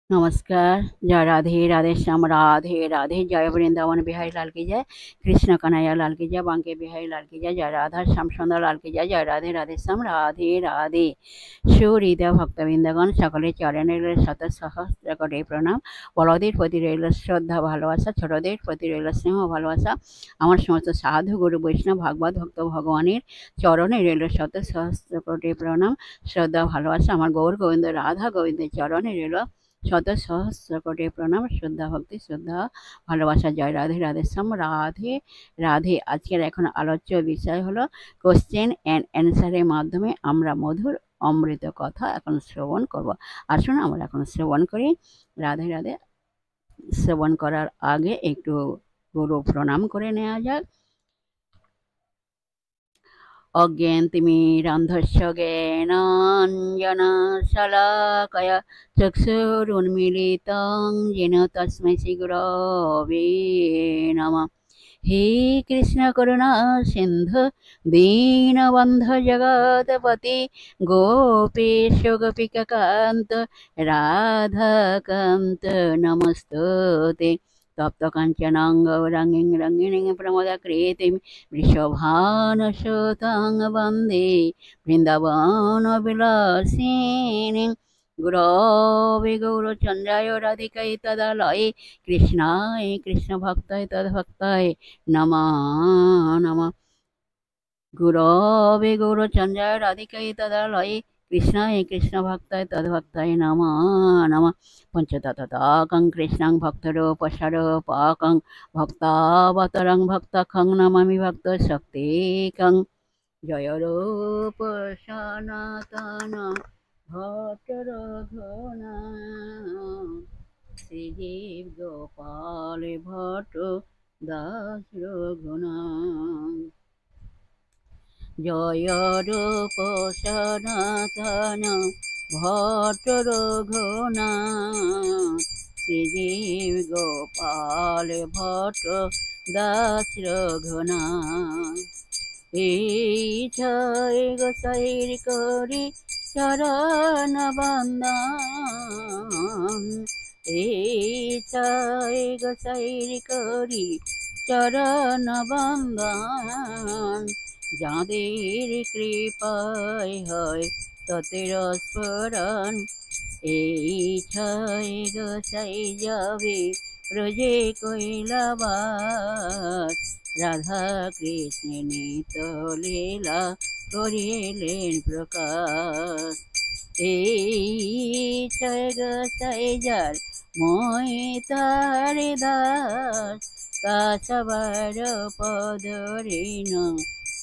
नमस्कार। जय राधे राधे श्याम राधे राधे। जय वृंदावन बिहारी लाल की जय। कृष्ण कन्हैया लाल की जय। बांके बिहारी लाल की जय। जय राधा श्याम सुंदर लाल की जय। जय राधे राधे श्याम राधे राधे। সুহৃদয় ভক্তবৃন্দগণ, সকলের চরণে রইল শত সহস্র কোটি প্রণাম। বড়দের প্রতি রইল শ্রদ্ধা ভালোবাসা, ছোটদের প্রতি রইল স্নেহ ভালোবাসা। আমার সমস্ত সাধু গুরু বৈষ্ণব ভাগবত ভক্ত ভগবানের চরণে রইল শত সহস্র কোটি প্রণাম, শ্রদ্ধা ভালোবাসা। আমার গৌর গোবিন্দ রাধা গোবিন্দের চরণে রইল শত সহস্র কোটি প্রণাম, শ্রদ্ধা ভক্তি, শ্রদ্ধা ভালোবাসা। জয় রাধে রাধে শ্যাম রাধে রাধে। আজকের এখন আলোচ্য বিষয় হলো কোশ্চেন অ্যান্ড অ্যান্সারের মাধ্যমে আমরা মধুর অমৃত কথা এখন শ্রবণ করব। আসুন আমরা এখন শ্রবণ করি। রাধে রাধে। শ্রবণ করার আগে একটু গুরু প্রণাম করে নেওয়া যাক। অজ্ঞানতিমিরান্ধস্য জ্ঞানাঞ্জনশলাকয়া চক্ষুरुन्मीलितं येन तस्मै श्रीगुरवे नमः। हे कृष्ण करुणा सिन्धु दीनबन्धु जगत्पति गोपेश गोपिकान्त राधाकान्त नमस्तुते। तप्त काञ्चनां गौराङ्गीं रङ्गिणीं प्रमोदकृतिं वृषभानुसुतां वन्दे बृन्दावनविलासिनीं। गुरवे गौरचन्द्राय राधिकायै तदालये कृष्णाय कृष्णभक्ताय तद्भक्ताय नमः नमः। गुरवे गौरचन्द्राय राधिकायै तदालये कृष्णाय कृष्णभक्ताय तद्भक्ताय नमः नमः। पञ्चतत्त्वात्मकं कृष्णं भक्तरूपस्वरूपकं भक्तावतारं भक्तखं नमामि भक्तशक्तिकं। जय रूप सनातन भट्ट रघुनाथ श्रीजीव गोपाल भट्ट दास रघुनाथ। जय रूप सनातन भट्ट रघुनाथ श्रीजीव गोपाल भट्ट दास रघुनाथ। इच्छाय गोसाईर करी चरण बंदन, इच्छाय गोसाईर करी चरण बंदन। যাদের কৃপায় হয় ততের স্মরণ, এই ছয় গোসাই যাবে ব্রজে কৈলাবাস। রাধা কৃষ্ণ নিত লীলা করিলেন প্রকাশ। এই ছয় গোসাই যার মই তার দাস, কাছাবার পদরেণ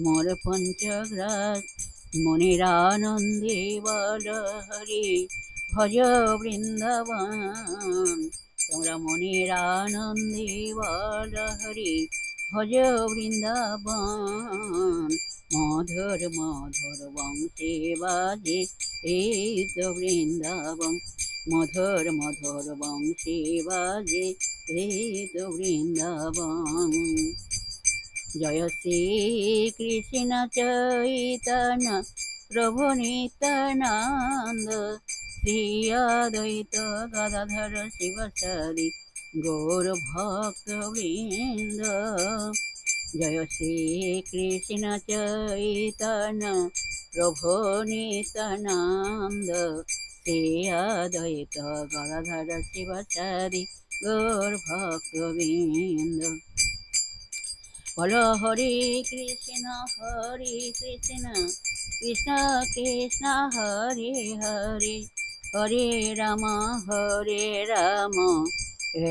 মোর পঞ্চগ্রাস। মনির আনন্দে বল হরি ভজ বৃন্দাবন, তোমরা মনির আনন্দে বল হরি ভজ বৃন্দাবন। মধুর মধুর বংশী বাজে এই তো বৃন্দাবন, মধুর মধুর বংশী বাজে এই তো বৃন্দাবন। জয় শ্রী কৃষ্ণ চৈতন্য প্রভু নিত্যানন্দ, শ্রী অদ্বৈত গদাধর শিবসাদি গৌর ভক্তবৃন্দ। জয় শ্রী কৃষ্ণ চৈতন্য প্রভু নিত্যানন্দ, শ্রী অদ্বৈত গদাধর শিবসাদি গৌর ভক্তবৃন্দ। বলো হরে কৃষ্ণ কৃষ্ণ কৃষ্ণ হরে হরে, হরে রাম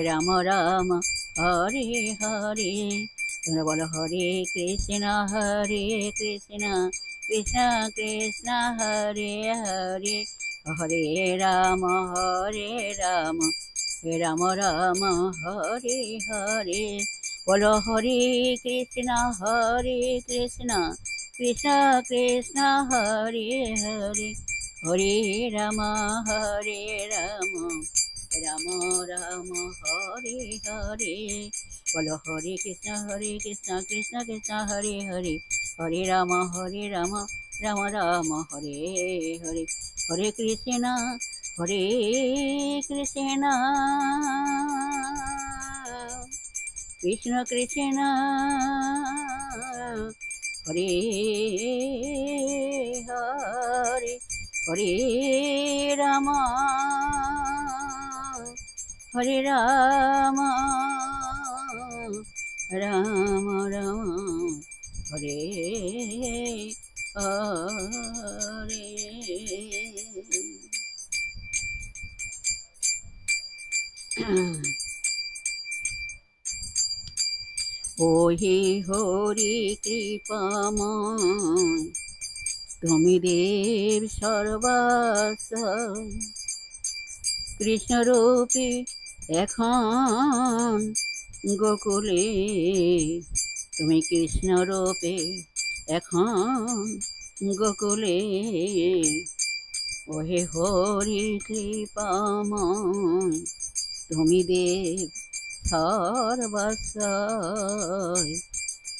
রাম রাম হরে হরে। তোমরা বলো হরে কৃষ্ণ কৃষ্ণ কৃষ্ণ হরে হরে, হরে রাম রাম রাম হরে হরে। বলো হরে কৃষ্ণ কৃষ্ণ কৃষ্ণ হরে হরে, হরে রাম রাম রাম হরে হরে। বলো হরে কৃষ্ণ কৃষ্ণ কৃষ্ণ হরে হরে, হরে রাম রাম রাম হরে হরে। হরে কৃষ্ণ হরে কৃষ্ণ কৃষ্ণ কৃষ্ণ হরে হরে হরে রাম হরে রাম রাম রাম হরে হরে। ওহে হরি কৃপাময় তুমি দেব সর্বাশ্রয়, কৃষ্ণরূপে এখন গোকুলে, তুমি কৃষ্ণরূপে এখন গোকুলে। ওহে হরি কৃপাময় তুমি দেব সর্বাশ্রয়,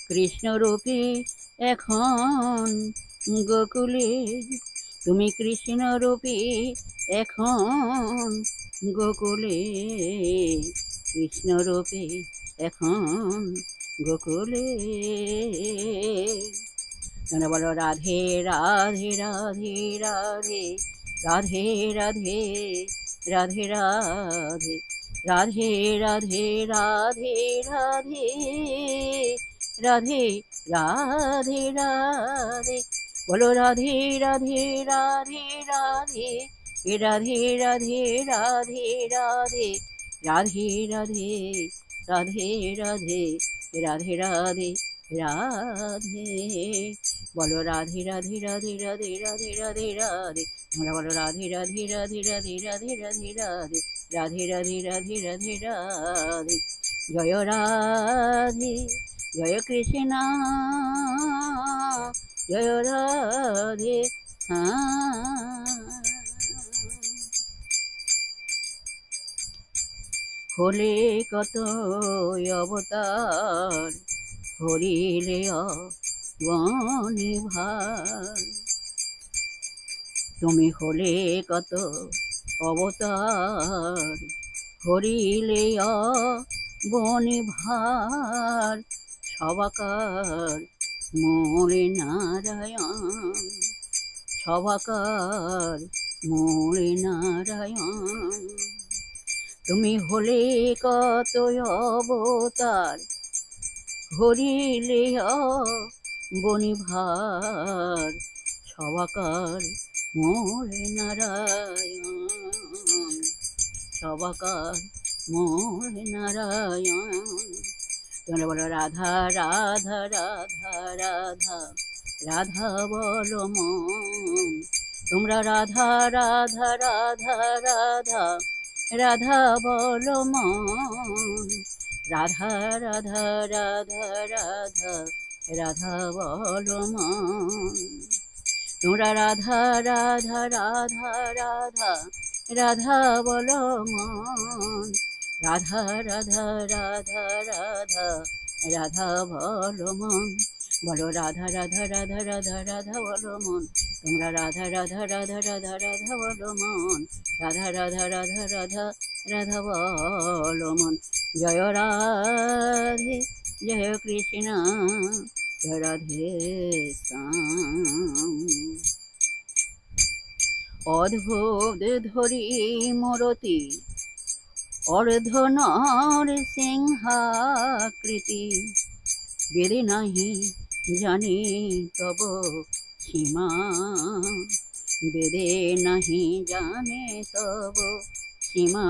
কৃষ্ণরূপে এখন গোকুলে, তুমি কৃষ্ণরূপে এখন গোকুলে, কৃষ্ণরূপে এখন গোকুলে। তোমরা বলো রাধে রাধে রাধে রাধে রাধে রাধে রাধে রাধে রাধে রাধে রাধে রাধে রাধে রাধে রাধে। বলো রাধে রাধে রাধে রাধে রাধে রাধে রাধে রাধে রাধে রাধে রাধে রাধে রাধে রাধে রাধে। বলো রাধে রাধে রাধে রাধে রাধে রাধে রাধে। তোমরা বলো রাধে রাধে রাধে রাধে রাধে রাধে রাধে রাধে রাধে রাধে রাধে রাধে। জয় রাধে জয় কৃষ্ণ জয় রাধে। হলে কত অবতার, হরিলে বনে ভার। তুমি হলে কত অবতার, হরিলে বনে ভার। সবাকার মোরে নারায়ণ, সবাকার মোরে নারায়ণ। তুমি হলে কত অবতার, হরিলে বনি ভার। সবাকার মোরে নারায়ণ, সবাকার মোরে নারায়ণ। তোমরা বলো রাধা রাধা রাধা রাধা রাধা বলো মন। তোমরা রাধা রাধা রাধা রাধা রাধা বলো মন। রাধা রাধা রাধা রাধা রাধা বলো মন। তোমরা রাধা রাধা রাধা রাধা রাধা বলো মন। রাধা রাধা রাধা রাধা রাধা বলো মন। বলো রাধা রাধা রাধা রাধা রাধা বলো মন। তোমরা রাধা রাধা রাধা রাধা রাধা বলো মন। রাধা রাধা রাধা রাধা রাধা বলো মন। জয় রাধে জয় কৃষ্ণ জয় রাধে শ্যাম। অদ্ভুত ধরি মূরতি, অর্ধনর সিংহাকৃতি। বেদে নাহি জানি তব সীমা, বেদে নাহি জানে তব সীমা।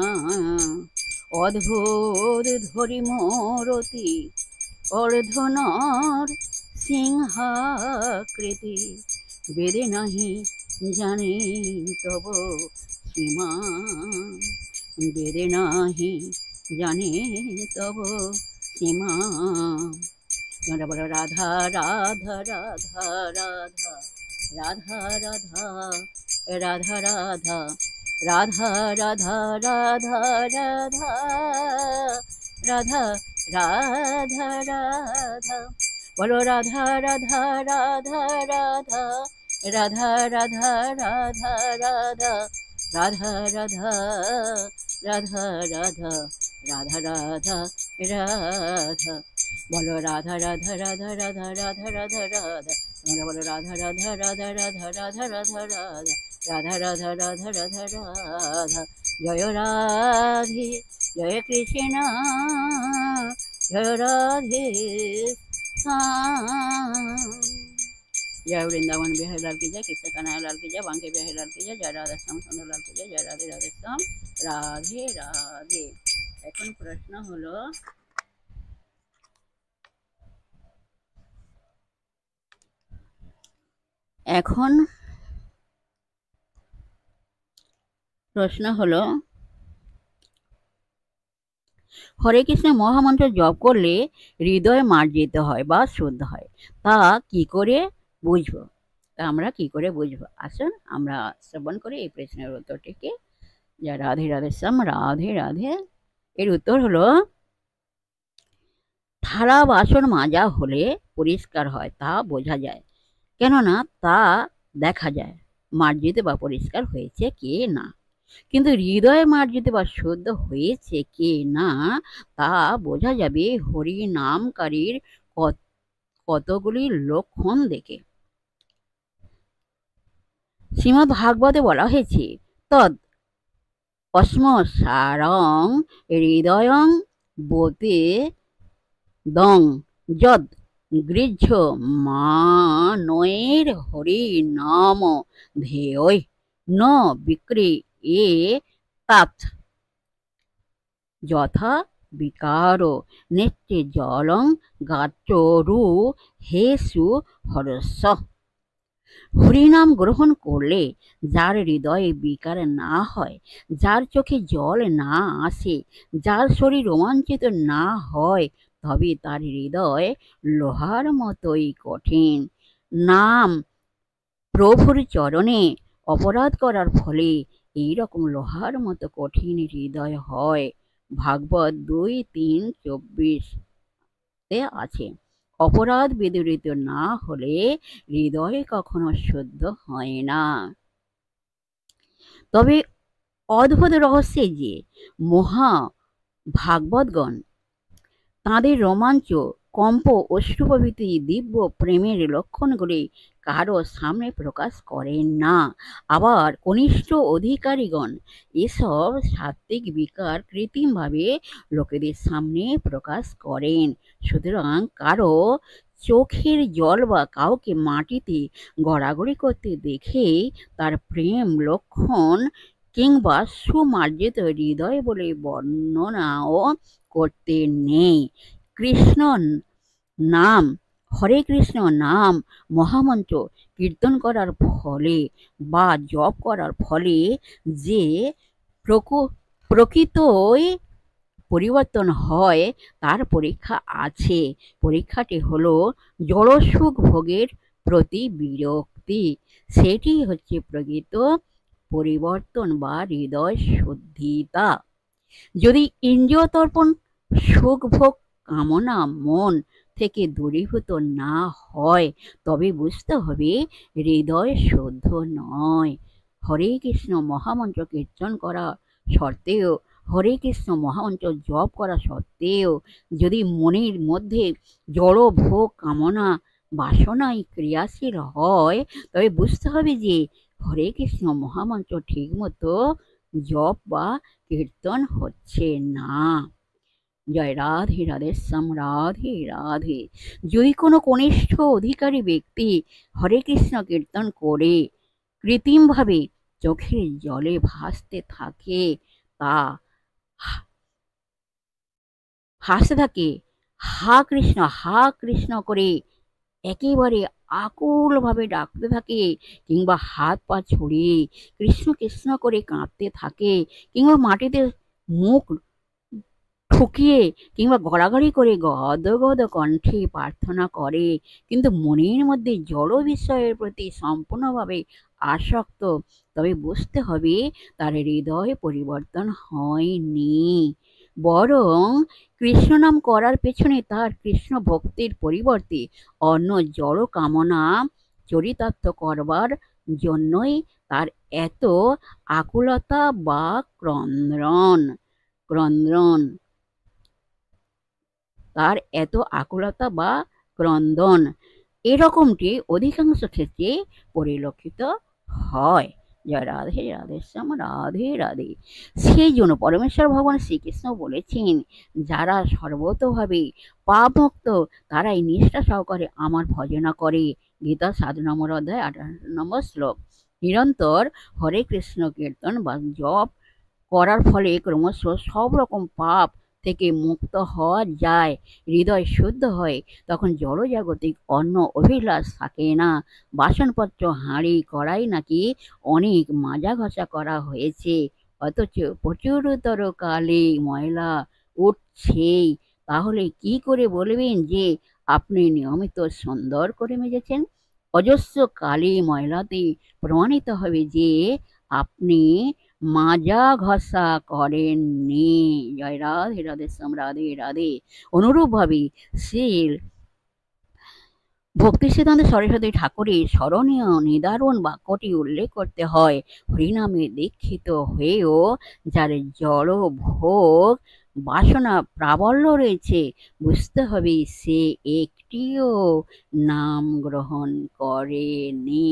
অদ্ভুত ধরি মূরতি, অর্ধনর সিংহাকৃতি। বেদে নাহি জানে তব সীমা, বেদে নাহি জানে তব সীমা। তোমরা বলো রাধা রাধা রাধা রাধা রাধা রাধা রাধা রাধা রাধা রাধা রাধা রাধা রাধা রাধা রাধা। বলো রাধা রাধা রাধা রাধা রাধা রাধা রাধা রাধা রাধা রাধা রাধা রাধা রাধা রাধা রাধা বলো রাধা রাধা রাধা রাধা রাধা রাধা রাধা তোমরা বলো রাধা রাধা রাধা রাধা রাধা রাধা রাধা রাধা রাধা রাধা রাধা রাধা জয় রাধে জয় কৃষ্ণ জয় রাধে जय वृंदावन बिहारी लाल की जय, कृष्ण कन्हैया लाल की जय, बांके बिहारी लाल की जय, जय राधा श्याम सुंदर लाल की जय, जय राधे राधे श्याम राधे राधे। এখন প্রশ্ন হলো হরে কৃষ্ণ মহামন্ত্র জপ করলে হৃদয় মার্জিত হয় বা শুদ্ধ হয়, তা কি করে বুঝবো? আমরা কি করে বুঝবো? আসুন আমরা শ্রবণ করি এই প্রশ্নের উত্তরটিকে। যা রাধে রাধে শ্যাম রাধে রাধে। এর উত্তর হলো থালা বাসন মাজা হলে পরিষ্কার হয় তা বোঝা যায়, কেননা তা দেখা যায় মার্জিত বা পরিষ্কার হয়েছে কি না। কিন্তু হৃদয় মার্জিত বা শুদ্ধ হয়েছে কি না তা বোঝা যাবে হরি নামকারীর কতগুলি লক্ষণ দেখে। শ্রীমদ্ ভাগবতে বলা হয়েছে তদ অশ্মসারং হৃদয়ং বোতে দং যদ গৃহ্য মানয়ের হরি নাম ধেয় ন বিক্রি এ তাৎ যথা বিকারো নেত্রে জলং গাচরু হেসু হরস্য। হরিনাম গ্রহণ করলে যার হৃদয়ে বিকার না হয়, যার চোখে জল না আসে, যার শরীর রোমাঞ্চিত না হয়, তবে তার হৃদয় লোহার মতোই কঠিন। নাম প্রভুর চরণে অপরাধ করার ফলে এইরকম লোহার মতো কঠিন হৃদয় হয়। ভাগবত 2:3-24 আছে, অপরাধ বিদূরিত না হলে হৃদয় কখনো শুদ্ধ হয় না। তবে অদ্ভুত রহস্যে যে মহা ভাগবতগণ তাঁদের রোমাঞ্চ, কম্প, অশ্রু প্রভৃতি দিব্য প্রেমের লক্ষণগুলি কারো সামনে প্রকাশ করেন না। আবার কনিষ্ঠ অধিকারীগণ এসব সাত্ত্বিক বিকার কৃত্রিমভাবে লোকেদের সামনে প্রকাশ করেন। সুতরাং কারো চোখের জল বা কাউকে মাটিতে গড়াগড়ি করতে দেখে তার প্রেম লক্ষণ কিংবা সুমার্জিত হৃদয় বলে বর্ণনাও করতে নেই। কৃষ্ণ নাম, হরে কৃষ্ণ নাম মহামন্ত্র কীর্তন করার ফলে বা জপ করার ফলে যে প্রকৃতই পরিবর্তন হয় তার পরীক্ষা আছে। পরীক্ষাটি হলো জড়সুখ ভোগের প্রতি বিরক্তি। সেটি হচ্ছে প্রকৃত পরিবর্তন বা হৃদয় শুদ্ধিতা। যদি ইন্দ্রিয়তর্পণ সুখ ভোগ কামনা মন থেকে দূরীভূত না হয়, তবে বুঝতে হবে হৃদয় শুদ্ধ নয়। হরে কৃষ্ণ মহামন্ত্র কীর্তন করা সত্ত্বেও, হরে কৃষ্ণ মহামন্ত্র জপ করা সত্ত্বেও যদি মনের মধ্যে জড় ভোগ কামনা বাসনায় ক্রিয়াশীল হয়, তবে বুঝতে হবে যে হরে কৃষ্ণ মহামন্ত্র ঠিক মতো জপ বা কীর্তন হচ্ছে না। জয় রাধে রাধে শ্যাম রাধে রাধে। যদি কোনো কনিষ্ঠ অধিকারী ব্যক্তি হরে কৃষ্ণ কীর্তন করে কৃত্রিমভাবে চোখের জলে ভাসতে থাকে, হা কৃষ্ণ করে একেবারে আকুলভাবে ডাকতে থাকে, কিংবা হাত পা ছড়িয়ে কৃষ্ণ কৃষ্ণ করে কাঁদতে থাকে, কিংবা মাটিতে মুখ ঠুকিয়ে কিংবা গড়াগড়ি করে গদগদ কণ্ঠে প্রার্থনা করে, কিন্তু মনের মধ্যে জড় বিষয়ের প্রতি সম্পূর্ণভাবে আসক্ত, তবে বুঝতে হবে তার হৃদয় পরিবর্তন হয়নি। বরং কৃষ্ণ নাম করার পেছনে তার কৃষ্ণ ভক্তির পরিবর্তে অন্য জড় কামনা চরিতার্থ করবার জন্যই তার এত আকুলতা বা ক্রন্দন ক্রন্দন তার এত আকুলতা বা ক্রন্দন এরকমটি অধিকাংশ ক্ষেত্রে পরিলক্ষিত হয়। জয় রাধে রাধে শ্যাম রাধে রাধে। সেই জন্য পরমেশ্বর ভগবান শ্রীকৃষ্ণ বলেছেন, যারা সর্বতভাবে পাপমুক্ত তারাই নিষ্ঠা সহকারে আমার ভজনা করে। গীতা 7 নম্বর অধ্যায় 18 নম্বর শ্লোক। নিরন্তর হরে কৃষ্ণ কীর্তন বা জপ করার ফলে ক্রমশ সব রকম পাপ থেকে মুক্ত হওয়া যায়, হৃদয় শুদ্ধ হয়, তখন জড়জাগতিক অন্য অভিলাষ থাকে না। বাসনপত্র হাঁড়ি কড়াই নাকি অনেক মাজা ঘষা করা হয়েছে, অথচ প্রচুরতর কালে ময়লা উঠছেই। তাহলে কি করে বলবেন যে আপনি নিয়মিত সুন্দর করে মেজেছেন? অজস্র কালি ময়লাতে প্রমাণিত হবে যে আপনি মাজা ঘষা করেননি। জয় রাধে রাধে শ্যাম রাধে রাধে। অনুরূপভাবে শ্রী ভক্তি সিদ্ধান্ত সরস্বতী ঠাকুরের স্মরণীয় নিদারুণ বাক্যটি উল্লেখ করতে হয়, হরিনামে দীক্ষিত হয়েও যার জড় ভোগ বাসনা প্রাবল্য রয়েছে, বুঝতে হবে সে একটিও নাম গ্রহণ করেনি।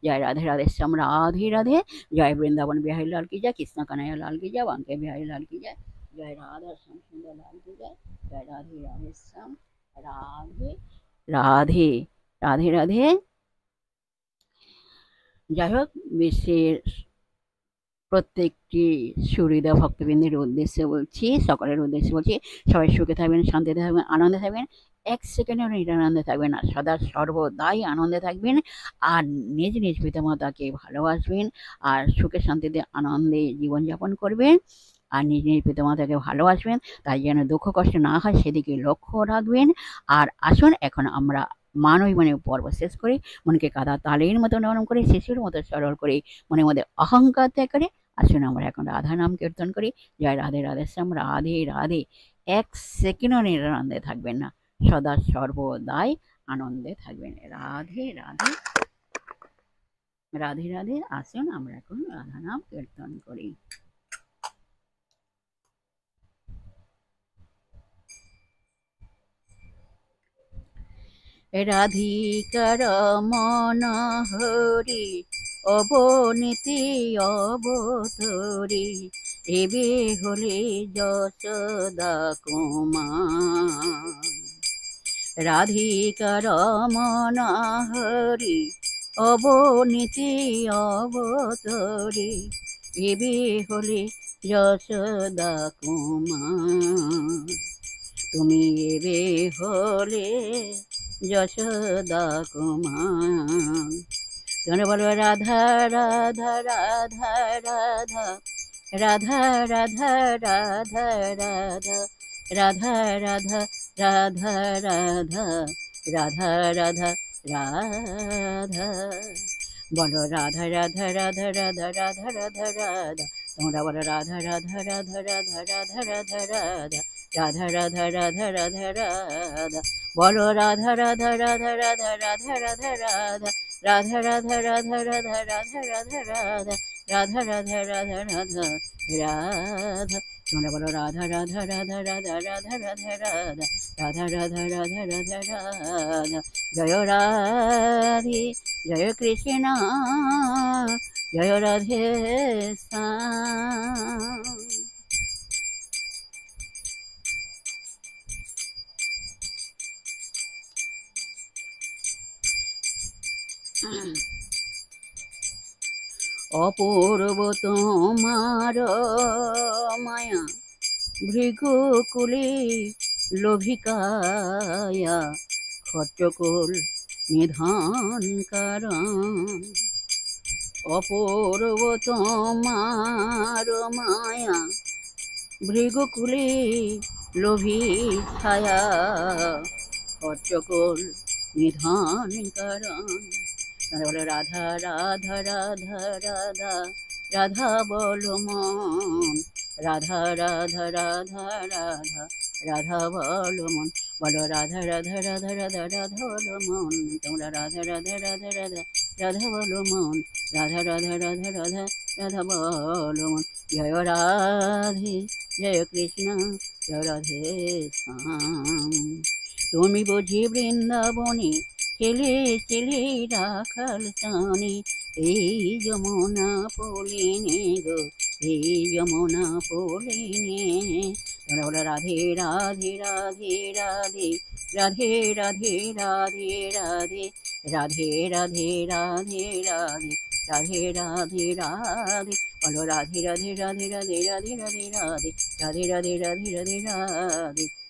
জয় রাধে রাধে শ্যাম রাধে রাধে। জয় বৃন্দাবন বিহারী লাল কি জয়, কৃষ্ণ কানাইয়া লাল কি জয়, বাঙ্কে বিহারী লাল কি জয়, জয় রাধা শ্যাম সুন্দর লাল কি জয়, জয় রাধে রাধে শ্যাম রাধে রাধে রাধে রাধে। যাই হোক, বিশ্বের প্রত্যেকটি সুহৃদয় ভক্তবৃন্দের উদ্দেশ্যে বলছি, সকলের উদ্দেশ্যে বলছি, সবাই সুখে থাকবেন, শান্তিতে থাকবেন, আনন্দে থাকবেন, এক সেকেন্ডেও নিরানন্দে থাকবেন না, সদা সর্বদাই আনন্দে থাকবেন, আর নিজ নিজ পিতামাতাকে ভালোবাসবেন, আর সুখে শান্তিতে আনন্দে জীবনযাপন করবেন, আর নিজ নিজ পিতামাতাকে ভালোবাসবেন, তাই যেন দুঃখ কষ্ট না হয় সেদিকে লক্ষ্য রাখবেন। আর আসুন এখন আমরা মানবী মনে পর্ব শেষ করি, মনকে কাদা তালের মতো নরম করে, শিশুর মতো সরল করে, মনের মধ্যে অহংকার ত্যাগ করে আসুন আমরা এখন রাধা নাম কীর্তন করি। জয় রাধে রাধে শ্যাম রাধে রাধে। এক সেকেন্ডও নিরানন্দে থাকবেন না, সদা সর্বদাই আনন্দে থাকবেন। রাধে রাধে রাধে রাধে। আসুন আমরা এখন রাধা নাম কীর্তন করি। রাধিকার মন হরি অবনীতি অবতরি, এবে হলে যশোদা কুমার। রাধিকার মন হরি অবনীতি অবতরি, এবে হলে যশোদা কুমার। তুমি এবে হলে যশোদা কুমার। তোমরা বলো রাধা রাধা রাধা রাধা রাধা রাধা রাধা রাধা রাধা রাধা রাধা রাধা রাধা রাধা রাধা। বলো রাধা রাধা রাধা রাধা রাধা রাধা রাধা। তোমরা বলো রাধা রাধা রাধা রাধা রাধা রাধা রাধা রাধা রাধা রাধা রাধা রাধা। বলো রাধা রাধা রাধা রাধা রাধা রাধা রাধা রাধা রাধা রাধা রাধা রাধা রাধা রাধা রাধা রাধা রাধা রাধা রাধা। তোমরা বলো রাধা রাধা রাধা রাধা রাধা রাধা রাধা রাধা রাধা রাধা রাধা রাধা। জয় রাধে জয় কৃষ্ণ জয় রাধে শ্যাম। অপূর্ব তোমার মায়া ভৃগুকুলে লোভিকায়া, খট্টকুল নিধান কারণ। অপূর্ব তোমার মায়া ভৃগুকুলে লোভিকায়া, খট্টকুল নিধান কারণ। বলো রাধা রাধা রাধা রাধা রাধা বলো মন, রাধা রাধা রাধা রাধা রাধা বলো মন। বলো রাধা রাধা রাধা রাধা রাধা বলো মন। তোমরা রাধা রাধা রাধা রাধা রাধা বলো মন, রাধা রাধা রাধা রাধা রাধা বলো মন। জয় রাধে জয় কৃষ্ণ জয় রাধে শ্যাম। তুমি বুঝি বৃন্দাবনে ছেলে ছেলে রাখাল টানে, এই যমুনা পলিনে গো, এই যমুনা পলিনে। বলো রাধে রাধে রাধে রাধে রাধে রাধে রাধে রাধে রাধে রাধে রাধে রাধে রাধে রাধে রাধে। বলো রাধে রাধে রাধে রাধে রাধে রাধে রাধে রাধে রাধে রাধে রাধে রাধে।